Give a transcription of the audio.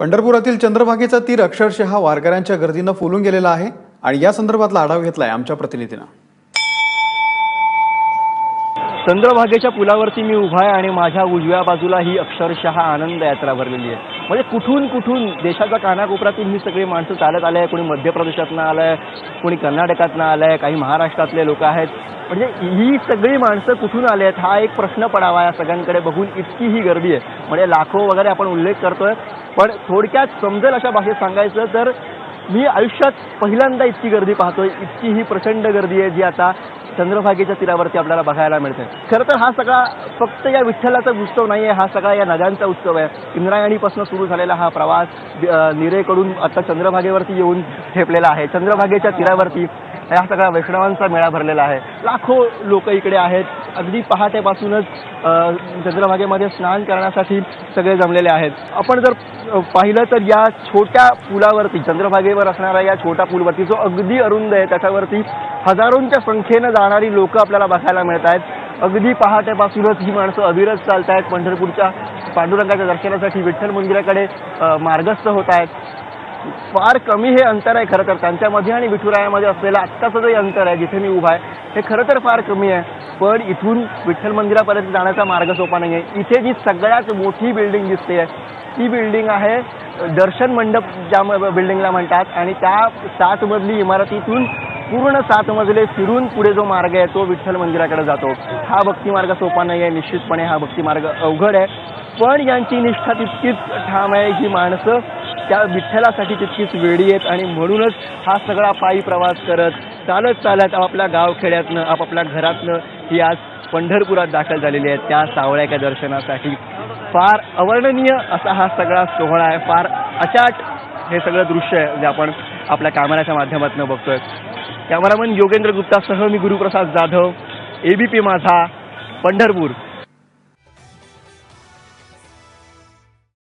पंढरपुरातील चंद्रभागेचा तीर अक्षरशः वारकऱ्यांच्या गर्दीनं फुलून गेलेला आहे आणि या संदर्भातला आढावा घेतलाय आमच्या प्रतिनिधीनं। चंद्रभागेच्या पुलावरती मी उभा आहे आणि माझ्या उजव्या बाजूला ही अक्षरशः आनंद यात्रा भरलेली आहे। म्हणजे कुठून कुठून देशाच्या कानाकोपऱ्यातून ही सगळी माणसं चालत आले, कोणी मध्य प्रदेशातनं आलंय, कोणी कर्नाटकातनं आलंय, काही महाराष्ट्रातले लोक आहेत। म्हणजे ही सगळी माणसं कुठून आले आहेत हा एक प्रश्न पडावा या सगळ्यांकडे बघून, इतकी ही गर्दी आहे। म्हणजे लाखो वगैरे आपण उल्लेख करतोय, पण थोडक्यात समजेल अशा भाषेत सांगायचं तर मी आयुष्यात पहिल्यांदा इतकी गर्दी पाहतोय, इतकी ही प्रचंड गर्दी आहे जी आता चंद्रभागेच्या तीरावरती आपल्याला बघायला मिळते। खरं तर हा सगळा फक्त या विठ्ठलाचा उत्सव नाही आहे, हा सगळा या नद्यांचा उत्सव आहे। इंद्रायणीपासून सुरू झालेला हा प्रवास निरेकडून आता चंद्रभागेवरती येऊन ठेपलेला आहे। चंद्रभागेच्या तीरावरती हा सगळा वैष्णवांचा मेळा भरलेला आहे। लाखो लोक इकडे आहेत, अगदी पहाटेपासूनच चंद्रभागेमध्ये स्नान करण्यासाठी सगळे जमलेले आहेत। आपण जर पाहिलं तर या छोट्या पुलावरती, चंद्रभागेवर असणाऱ्या या छोट्या पुलावरती जो अगदी अरुंद आहे त्याच्यावरती हजारोंच्या संख्येनं जाणारी लोक आपल्याला बघायला मिळत आहेत। अगदी पहाटेपासूनच ही माणसं अविरत चालत आहेत, पंढरपूरच्या पांडुरंगाच्या दर्शनासाठी विठ्ठल मंदिराकडे मार्गस्थ होत आहेत। फार कमी हे अंतर आहे खरं तर त्यांच्यामध्ये आणि विठुरायामध्ये असलेलं आत्ताचं जे अंतर आहे जिथे मी उभा आहे हे खरं तर फार कमी आहे, पण इथून विठ्ठल मंदिरापर्यंत जाण्याचा मार्ग सोपा नाही आहे। इथे जी सगळ्यात मोठी बिल्डिंग दिसते ती बिल्डिंग आहे दर्शन मंडप ज्या बिल्डिंगला म्हणतात, आणि त्या 7 मजली इमारतीतून पूर्ण 7 मजले फिरून पुढे जो मार्ग आहे तो विठ्ठल मंदिराकडे जातो। हा भक्ती मार्ग सोपा नाही आहे, निश्चितपणे हा भक्ती मार्ग अवघड आहे, पण यांची निष्ठा तितकीच ठाम आहे। ही माणसं त्या विठ्ठलासाठी तितकीच वेडी आहेत आणि म्हणूनच हा सगळा पायी प्रवास करत चालत आपापल्या गावखेड्यातनं आपापल्या घरातनं ही आज पंढरपुरात दाखल झालेली आहेत त्या सावळ्याच्या दर्शनासाठी। फार अवर्णनीय असा हा सगळा सोहळा आहे, फार अचाट हे सगळं दृश्य आहे जे आपण आपल्या कॅमेऱ्याच्या माध्यमातून बघतोय। कॅमेरामन योगेंद्र गुप्तासह मी गुरुप्रसाद जाधव, ABP माझा, पंढरपूर।